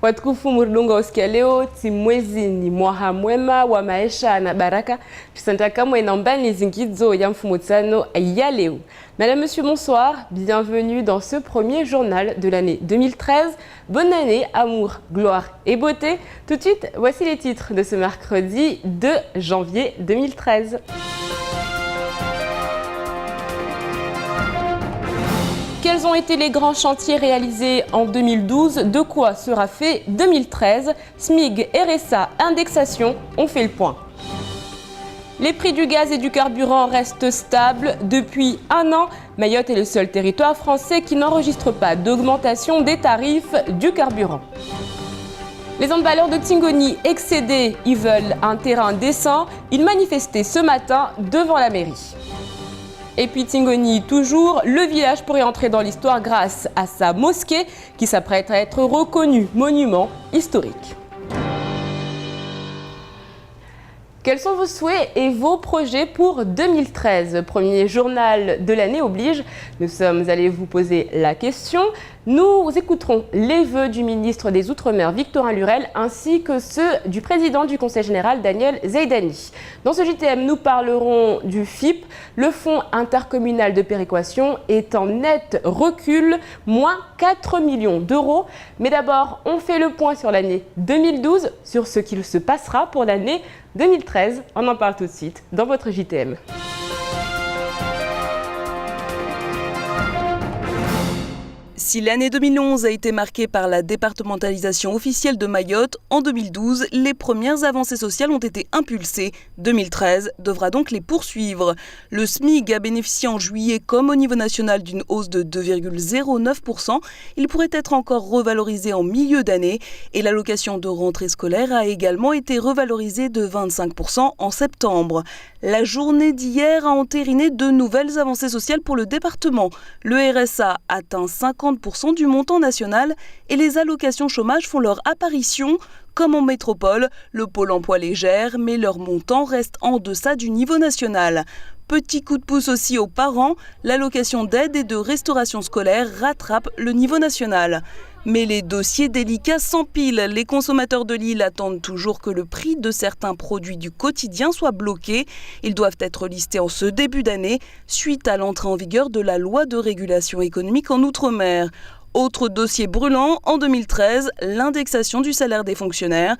Watukufu murudunga usikia leo timwezi ni mwaha mwema wa maisha na baraka tusanta kamwe na mbani zingizo ya mfumutano ya leo. Madame, Monsieur, bonsoir, bienvenue dans ce premier journal de l'année 2013. Bonne année, amour, gloire et beauté. Tout de suite, voici les titres de ce mercredi 2 janvier 2013. Quels ont été les grands chantiers réalisés en 2012? De quoi sera fait 2013? SMIG, RSA, indexation, on fait le point. Les prix du gaz et du carburant restent stables depuis un an. Mayotte est le seul territoire français qui n'enregistre pas d'augmentation des tarifs du carburant. Les handballeurs de Tingoni excédés, ils veulent un terrain décent. Ils manifestaient ce matin devant la mairie. Et puis Tingoni toujours, le village pourrait entrer dans l'histoire grâce à sa mosquée qui s'apprête à être reconnue monument historique. Quels sont vos souhaits et vos projets pour 2013? Premier journal de l'année oblige, nous sommes allés vous poser la question. Nous écouterons les vœux du ministre des Outre-mer Victorin Lurel ainsi que ceux du président du Conseil général Daniel Zeidani. Dans ce JTM, nous parlerons du FIP. Le fonds intercommunal de péréquation est en net recul, moins 4 millions d'euros. Mais d'abord, on fait le point sur l'année 2012, sur ce qu'il se passera pour l'année 2013. On en parle tout de suite dans votre JTM. Si l'année 2011 a été marquée par la départementalisation officielle de Mayotte, en 2012, les premières avancées sociales ont été impulsées. 2013 devra donc les poursuivre. Le SMIG a bénéficié en juillet comme au niveau national d'une hausse de 2,09%. Il pourrait être encore revalorisé en milieu d'année et l'allocation de rentrée scolaire a également été revalorisée de 25% en septembre. La journée d'hier a entériné de nouvelles avancées sociales pour le département. Le RSA atteint 50% du montant national et les allocations chômage font leur apparition. Comme en métropole, le pôle emploi les gère, mais leur montant reste en deçà du niveau national. Petit coup de pouce aussi aux parents, l'allocation d'aide et de restauration scolaire rattrape le niveau national. Mais les dossiers délicats s'empilent. Les consommateurs de l'île attendent toujours que le prix de certains produits du quotidien soit bloqué. Ils doivent être listés en ce début d'année, suite à l'entrée en vigueur de la loi de régulation économique en Outre-mer. Autre dossier brûlant, en 2013, l'indexation du salaire des fonctionnaires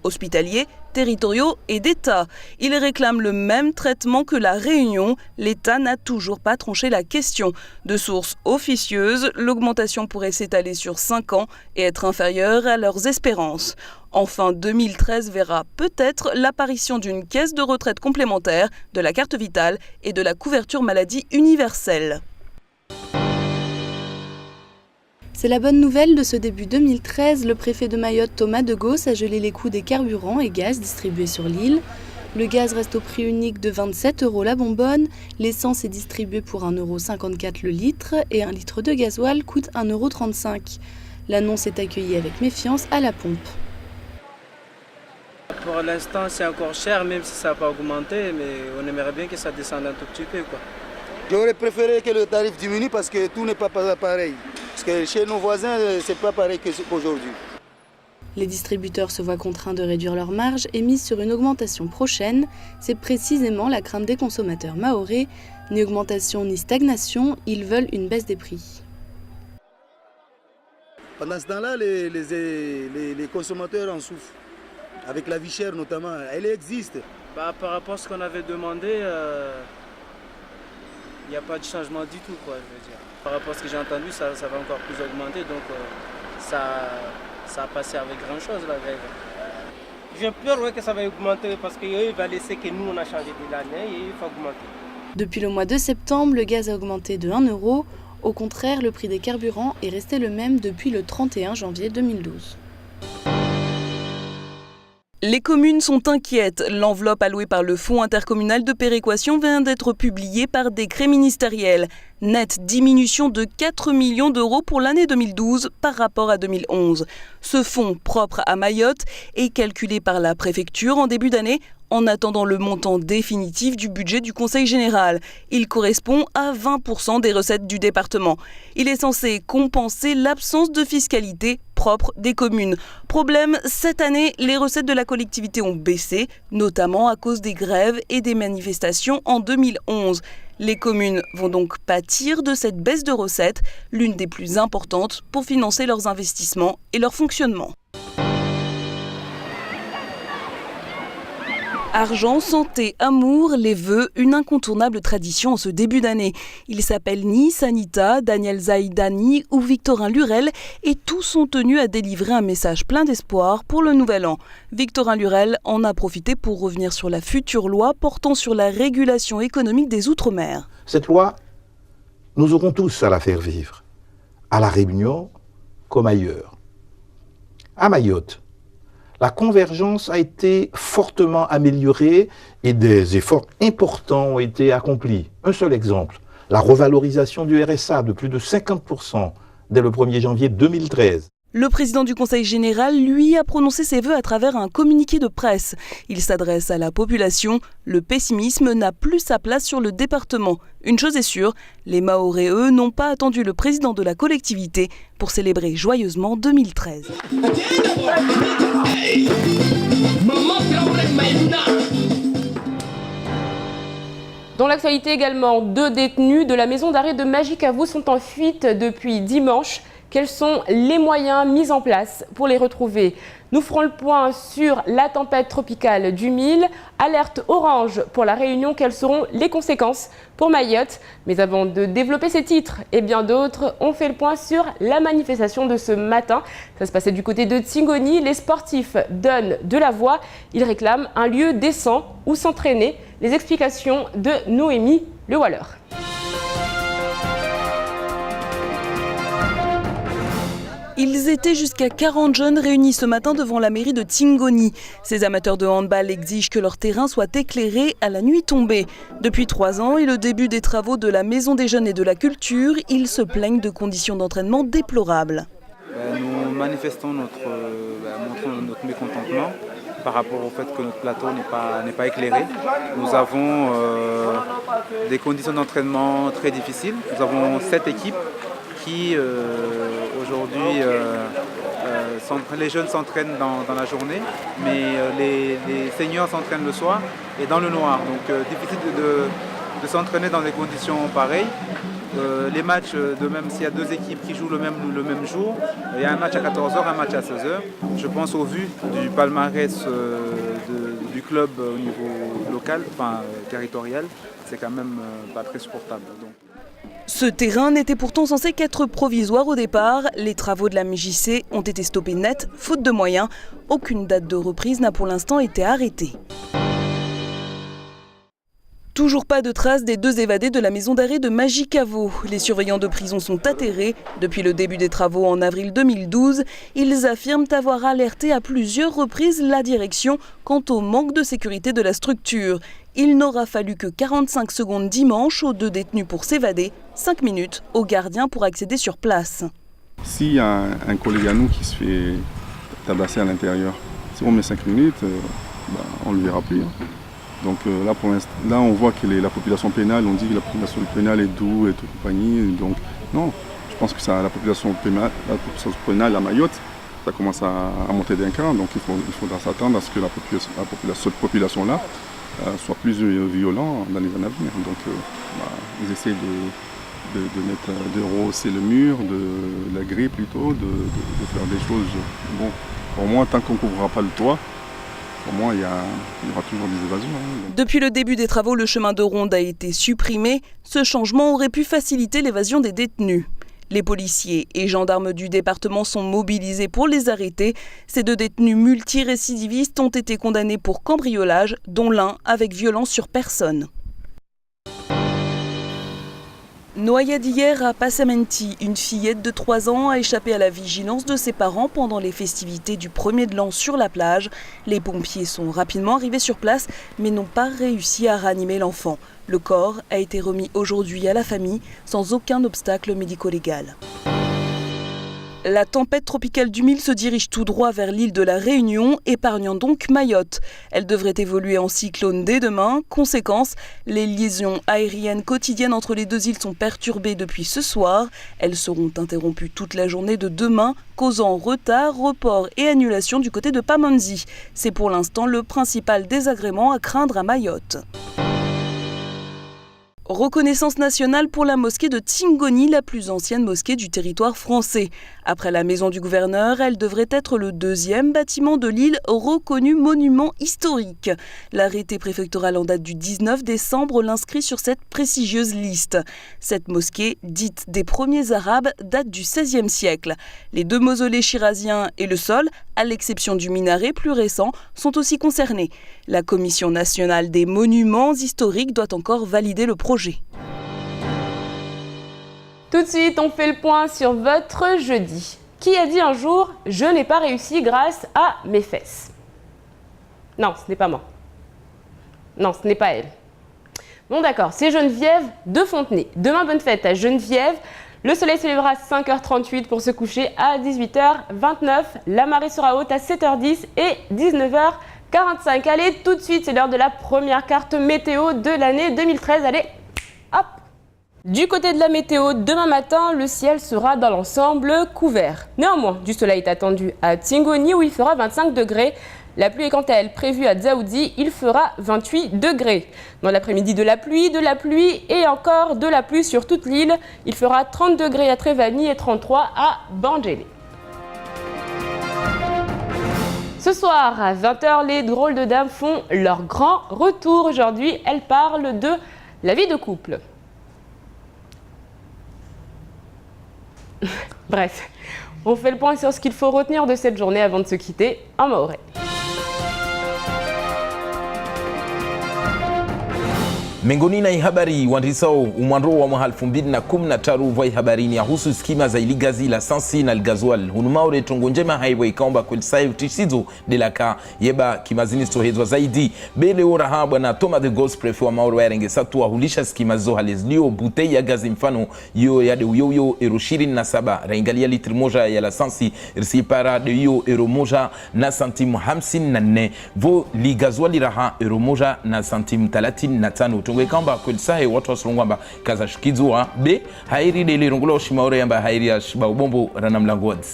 hospitaliers, territoriaux et d'État. Ils réclament le même traitement que la Réunion. L'État n'a toujours pas tranché la question. De sources officieuses, l'augmentation pourrait s'étaler sur 5 ans et être inférieure à leurs espérances. Enfin, 2013 verra peut-être l'apparition d'une caisse de retraite complémentaire, de la carte vitale et de la couverture maladie universelle. C'est la bonne nouvelle de ce début 2013. Le préfet de Mayotte, Thomas de Gauss, a gelé les coûts des carburants et gaz distribués sur l'île. Le gaz reste au prix unique de 27 € la bonbonne. L'essence est distribuée pour 1,54 € le litre et un litre de gasoil coûte 1,35 €. L'annonce est accueillie avec méfiance à la pompe. Pour l'instant, c'est encore cher, même si ça n'a pas augmenté, mais on aimerait bien que ça descende un tout petit peu, quoi. J'aurais préféré que le tarif diminue parce que tout n'est pas pareil. Parce que chez nos voisins, c'est pas pareil qu'aujourd'hui. Les distributeurs se voient contraints de réduire leurs marges et misent sur une augmentation prochaine. C'est précisément la crainte des consommateurs mahorais. Ni augmentation ni stagnation, ils veulent une baisse des prix. Pendant ce temps-là, les consommateurs en souffrent. Avec la vie chère notamment, elle existe. Par rapport à ce qu'on avait demandé, il n'y a pas de changement du tout, quoi, je veux dire. Par rapport à ce que j'ai entendu, ça va encore plus augmenter, donc ça a passé avec grand-chose, la grève. J'ai peur que ça va augmenter parce qu'il va laisser que nous, on a changé de l'année et il va augmenter. Depuis le mois de septembre, le gaz a augmenté de 1 €. Au contraire, le prix des carburants est resté le même depuis le 31 janvier 2012. Les communes sont inquiètes. L'enveloppe allouée par le Fonds intercommunal de péréquation vient d'être publiée par décret ministériel. Nette diminution de 4 millions d'euros pour l'année 2012 par rapport à 2011. Ce fonds, propre à Mayotte, est calculé par la préfecture en début d'année en attendant le montant définitif du budget du Conseil général. Il correspond à 20% des recettes du département. Il est censé compenser l'absence de fiscalité propre des communes. Problème, cette année, les recettes de la collectivité ont baissé, notamment à cause des grèves et des manifestations en 2011. Les communes vont donc pâtir de cette baisse de recettes, l'une des plus importantes pour financer leurs investissements et leur fonctionnement. Argent, santé, amour, les vœux, une incontournable tradition en ce début d'année. Ils s'appellent Nice, Anita, Daniel Zaïdani ou Victorin Lurel et tous sont tenus à délivrer un message plein d'espoir pour le nouvel an. Victorin Lurel en a profité pour revenir sur la future loi portant sur la régulation économique des Outre-mer. Cette loi, nous aurons tous à la faire vivre, à La Réunion comme ailleurs. À Mayotte, la convergence a été fortement améliorée et des efforts importants ont été accomplis. Un seul exemple, la revalorisation du RSA de plus de 50% dès le 1er janvier 2013. Le président du Conseil général, lui, a prononcé ses vœux à travers un communiqué de presse. Il s'adresse à la population. Le pessimisme n'a plus sa place sur le département. Une chose est sûre, les Mahorais, eux, n'ont pas attendu le président de la collectivité pour célébrer joyeusement 2013. Dans l'actualité également, 2 détenus de la maison d'arrêt de Majicavo sont en fuite depuis dimanche. Quels sont les moyens mis en place pour les retrouver? Nous ferons le point sur la tempête tropicale du Mille, alerte orange pour la Réunion, quelles seront les conséquences pour Mayotte? Mais avant de développer ces titres et bien d'autres, on fait le point sur la manifestation de ce matin. Ça se passait du côté de Tingoni, les sportifs donnent de la voix, ils réclament un lieu décent où s'entraîner. Les explications de Noémie Le Waller. Ils étaient jusqu'à 40 jeunes réunis ce matin devant la mairie de Tingoni. Ces amateurs de handball exigent que leur terrain soit éclairé à la nuit tombée. Depuis 3 ans et le début des travaux de la Maison des Jeunes et de la Culture, ils se plaignent de conditions d'entraînement déplorables. Nous manifestons montrons notre mécontentement par rapport au fait que notre plateau n'est pas éclairé. Nous avons des conditions d'entraînement très difficiles. Nous avons 7 équipes qui aujourd'hui, les jeunes s'entraînent dans la journée, mais les seniors s'entraînent le soir et dans le noir. Donc difficile de s'entraîner dans des conditions pareilles. Les matchs, de même s'il y a 2 équipes qui jouent le même jour, il y a un match à 14h, un match à 16h. Je pense au vu du palmarès du club au niveau local, enfin territorial, c'est quand même pas très supportable. Donc. Ce terrain n'était pourtant censé qu'être provisoire au départ. Les travaux de la MJC ont été stoppés net, faute de moyens. Aucune date de reprise n'a pour l'instant été arrêtée. Toujours pas de traces des 2 évadés de la maison d'arrêt de Majicavo. Les surveillants de prison sont atterrés. Depuis le début des travaux en avril 2012, ils affirment avoir alerté à plusieurs reprises la direction quant au manque de sécurité de la structure. Il n'aura fallu que 45 secondes dimanche aux 2 détenus pour s'évader, 5 minutes aux gardiens pour accéder sur place. S'il y a un collègue à nous qui se fait tabasser à l'intérieur, si on met 5 minutes, on ne le verra plus. Donc là, pour l'instant, là, on voit que la population pénale, on dit que la population pénale est douce et toute compagnie. Donc non, je pense que la population pénale à Mayotte, ça commence à monter d'un cran. Donc il faudra s'attendre à ce que cette population-là soit plus violente dans les années à venir. Donc ils essaient de rehausser le mur, de la grille plutôt, de faire des choses. Bon, pour moi, tant qu'on ne couvrira pas le toit, pour moi, il y aura toujours des évasions. Depuis le début des travaux, le chemin de ronde a été supprimé. Ce changement aurait pu faciliter l'évasion des détenus. Les policiers et gendarmes du département sont mobilisés pour les arrêter. Ces 2 détenus multirécidivistes ont été condamnés pour cambriolage, dont l'un avec violence sur personne. Noyade hier à Passamenti, une fillette de 3 ans a échappé à la vigilance de ses parents pendant les festivités du 1er de l'an sur la plage. Les pompiers sont rapidement arrivés sur place mais n'ont pas réussi à ranimer l'enfant. Le corps a été remis aujourd'hui à la famille sans aucun obstacle médico-légal. La tempête tropicale du Mille se dirige tout droit vers l'île de la Réunion, épargnant donc Mayotte. Elle devrait évoluer en cyclone dès demain. Conséquence, les liaisons aériennes quotidiennes entre les deux îles sont perturbées depuis ce soir. Elles seront interrompues toute la journée de demain, causant retard, report et annulation du côté de Pamandzi. C'est pour l'instant le principal désagrément à craindre à Mayotte. Reconnaissance nationale pour la mosquée de Tingoni, la plus ancienne mosquée du territoire français. Après la maison du gouverneur, elle devrait être le deuxième bâtiment de l'île reconnu monument historique. L'arrêté préfectoral en date du 19 décembre l'inscrit sur cette prestigieuse liste. Cette mosquée, dite des premiers arabes, date du XVIe siècle. Les deux mausolées shiraziens et le sol, à l'exception du minaret plus récent, sont aussi concernés. La Commission nationale des monuments historiques doit encore valider le projet. Tout de suite, on fait le point sur votre jeudi. Qui a dit un jour « Je n'ai pas réussi grâce à mes fesses » Non, ce n'est pas moi. Non, ce n'est pas elle. Bon d'accord, c'est Geneviève de Fontenay. Demain, bonne fête à Geneviève. Le soleil se lèvera à 5h38 pour se coucher à 18h29. La marée sera haute à 7h10 et 19h45. Allez, tout de suite, c'est l'heure de la première carte météo de l'année 2013. Allez, hop! Du côté de la météo, demain matin, le ciel sera dans l'ensemble couvert. Néanmoins, du soleil est attendu à Tingoni où il fera 25 degrés. La pluie est quant à elle prévue à Dzaoudi, il fera 28 degrés. Dans l'après-midi, de la pluie et encore de la pluie sur toute l'île. Il fera 30 degrés à Trévani et 33 à Bangélé. Ce soir, à 20h, les drôles de dames font leur grand retour. Aujourd'hui, elles parlent de la vie de couple. Bref, on fait le point sur ce qu'il faut retenir de cette journée avant de se quitter en maoré. Miongoni na habari waandisao umwanro wa mwaka 2013 vai habarini yahusu skima za iligazi la sansi na ligazwal hunumaure tongo njema highway kaomba kwelsai utisizo de la ka yeba kimazini stohezwa zaidi bele ora ha bwana Thomas the Ghost Prefect wa maoro yarenge satu wahulisha skima zo halezlio butei ya gazi mfano yo ya de uyoyo euro 27 raingalia litri moja ya la sansi risipara de yo euro moja na santimu 54 vo ligazwali raha euro moja na santimu 35 kamba kwelisahe watu wasurungwamba kaza shikizua be hairi dele rungulo shimaore yamba hairi ya shiba ubombo rana mlango wadzi.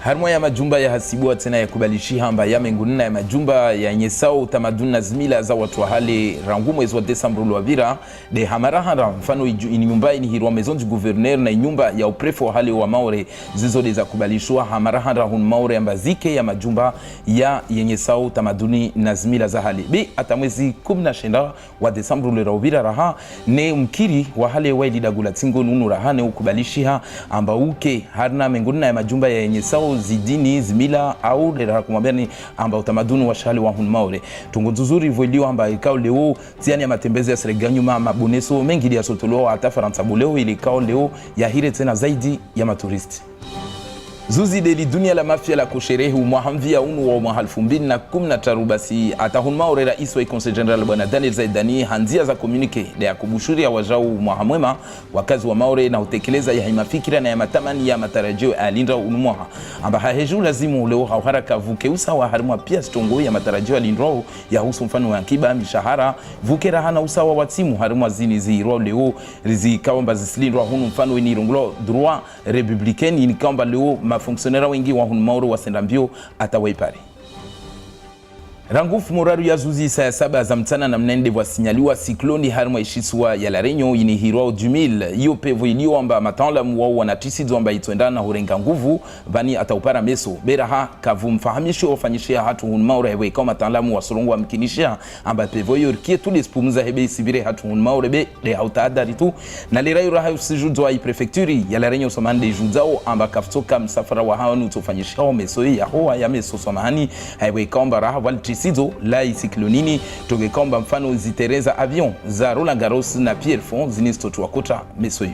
Harmwa ya majumba ya hasibuwa tena ya kubalishi hamba ya mengunina ya majumba ya nyesao utamaduni na zimila za watu wa hale rangu mwezi wa Desemba luavira de hamarahara mfano nyumba ni hirwa maison du gouverneur na nyumba ya uprefu wa hale wa maore zizode za kubalishwa hamarahara hun maore yamba zike ya majumba ya nyesao utamaduni na zimila za hale be ata mwezi 19 wa Desemba luavira raha ne mkiri wa hale wa ilidagula tingo nunu raha ne ukubalishiha amba uke harna mengunina ya majumba ya nyesao zidini zimila au lera kumwambia ni amba utamaduni wa shali wa hun maore tungunzuzuri voiliwa amba ikao leo tiani ya matembezi ya Sereganyuma maboneso mengi ya sotolo hata Faransa buleo ili ikao leo ya hire tena zaidi ya maturisti. Zuzi deli dunia la mafia la kusherehe umwahamvia unu wa mwaka 2013 basi atahun maore rais wa Conseil General bwana Daniel Zaidani hanzia za komunike na ya kubushuri ya wajau mwahamwema wakazi wa maore na utekeleza ya himafikira na ya matamani ya matarajio alinda unumwaha amba haheju lazimu leo haraka vuke usawa harimwa pia stongo ya matarajio alindro ya husu mfano wa akiba mishahara vuke rahana usawa wa timu harimwa zini ziro leo rizi kawamba zisilindro hunu mfano ni rungulo droit républicain ni kamba leo mafonctionnaire wengi wa hunmauro wa sendambio atawaipari. Rangufu moraru ya zuzi saa 7 za mtana na mnende wasinyaliwa sikloni harma ishiswa ya la Réunion ini hirwa 2000 iyo pevo iliyo amba mataalamu wao wanatisidzo amba ituendana na hurenga nguvu vani ataupara meso beraha kavu mfahamisho wafanyishia hatu hunmaura hewe kama mataalamu wa sorongo amkinishia amba pevo iyo kie tulespumuza hebe isivire hatu hunmaura be le hautaadari tu na le rayu raha usijudwa i prefecturi ya la Réunion somande judzao amba kaftoka msafara wa hao utofanyishia meso ya hoa ya meso somahani hewe kamba raha walti sizo la isiklonini togekomba mfano zitereza avion za Roland Garros na Pierre Font zinistotua kota mesoyo.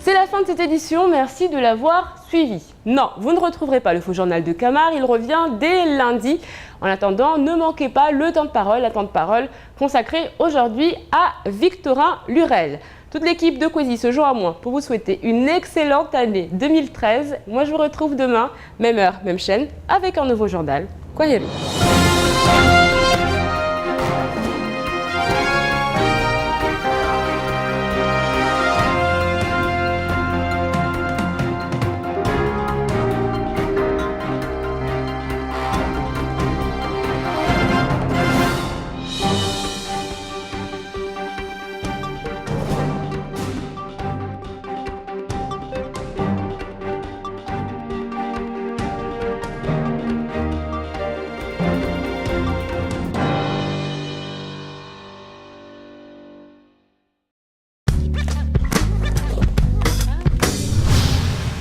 C'est la fin de cette édition, merci de l'avoir suivi. Non, vous ne retrouverez pas le faux journal de Camar, il revient dès lundi. En attendant, ne manquez pas le temps de parole consacré aujourd'hui à Victorin Lurel. Toute l'équipe de Kwesi se joint à moi pour vous souhaiter une excellente année 2013. Moi, je vous retrouve demain, même heure, même chaîne, avec un nouveau journal. Kwaheri.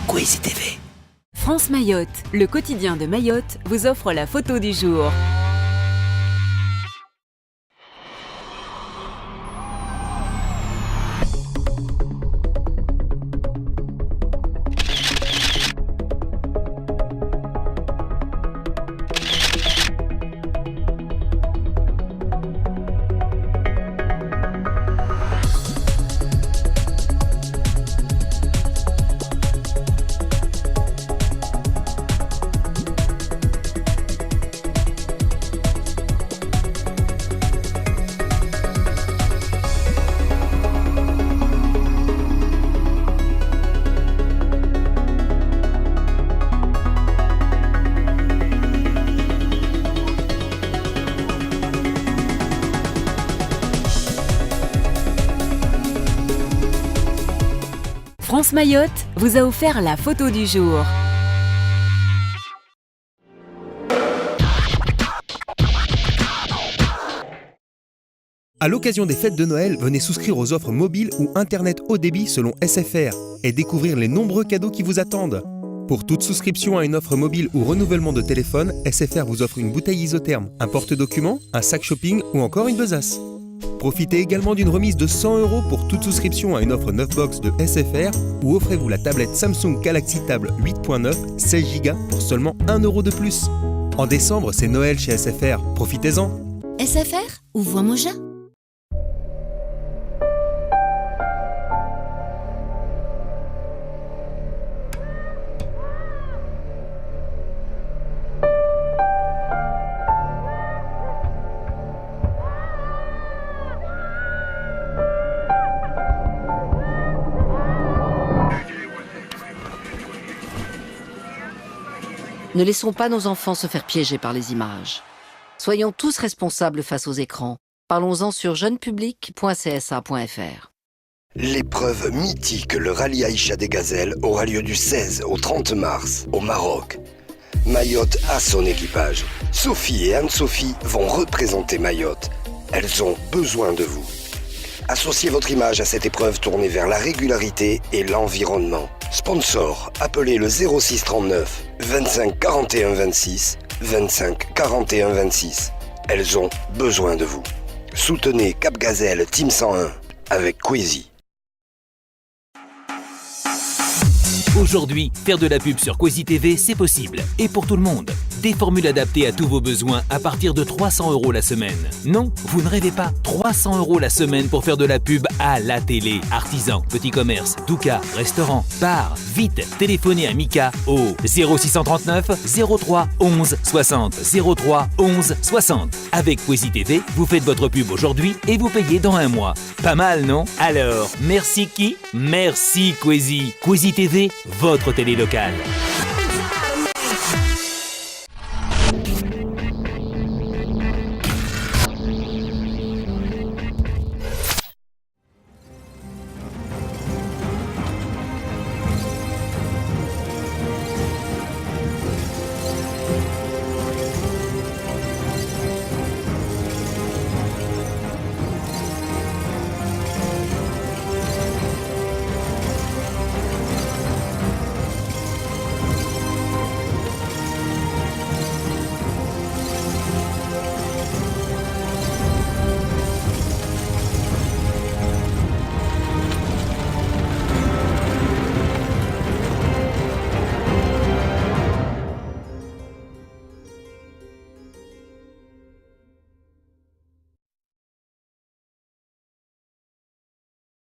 Kwesi TV. France Mayotte, le quotidien de Mayotte, vous offre la photo du jour. France Mayotte vous a offert la photo du jour. À l'occasion des fêtes de Noël, venez souscrire aux offres mobiles ou Internet haut débit selon SFR et découvrir les nombreux cadeaux qui vous attendent. Pour toute souscription à une offre mobile ou renouvellement de téléphone, SFR vous offre une bouteille isotherme, un porte-documents, un sac shopping ou encore une besace. Profitez également d'une remise de 100 € pour toute souscription à une offre 9 box de SFR ou offrez-vous la tablette Samsung Galaxy Tab 8.9 16 Go pour seulement 1 € de plus. En décembre, c'est Noël chez SFR, profitez-en. SFR ou Voix Moja. Ne laissons pas nos enfants se faire piéger par les images. Soyons tous responsables face aux écrans. Parlons-en sur jeunepublic.csa.fr. L'épreuve mythique, le rallye Aïcha des Gazelles, aura lieu du 16 au 30 mars, au Maroc. Mayotte a son équipage. Sophie et Anne-Sophie vont représenter Mayotte. Elles ont besoin de vous. Associez votre image à cette épreuve tournée vers la régularité et l'environnement. Sponsor, appelez le 06 39 25 41 26 25 41 26. Elles ont besoin de vous. Soutenez Cap Gazelle Team 101 avec Kwesi. Aujourd'hui, faire de la pub sur Kwesi TV, c'est possible. Et pour tout le monde. Des formules adaptées à tous vos besoins à partir de 300 € la semaine. Non, vous ne rêvez pas. 300 € la semaine pour faire de la pub à la télé. Artisans, petits commerces, doukas, restaurants, bars. Vite, téléphonez à Mika au 0639 03 11 60. 03 11 60. Avec Kwesi TV, vous faites votre pub aujourd'hui et vous payez dans un mois. Pas mal, non? Alors, merci qui? Merci Kwesi. Kwesi TV, votre télé locale.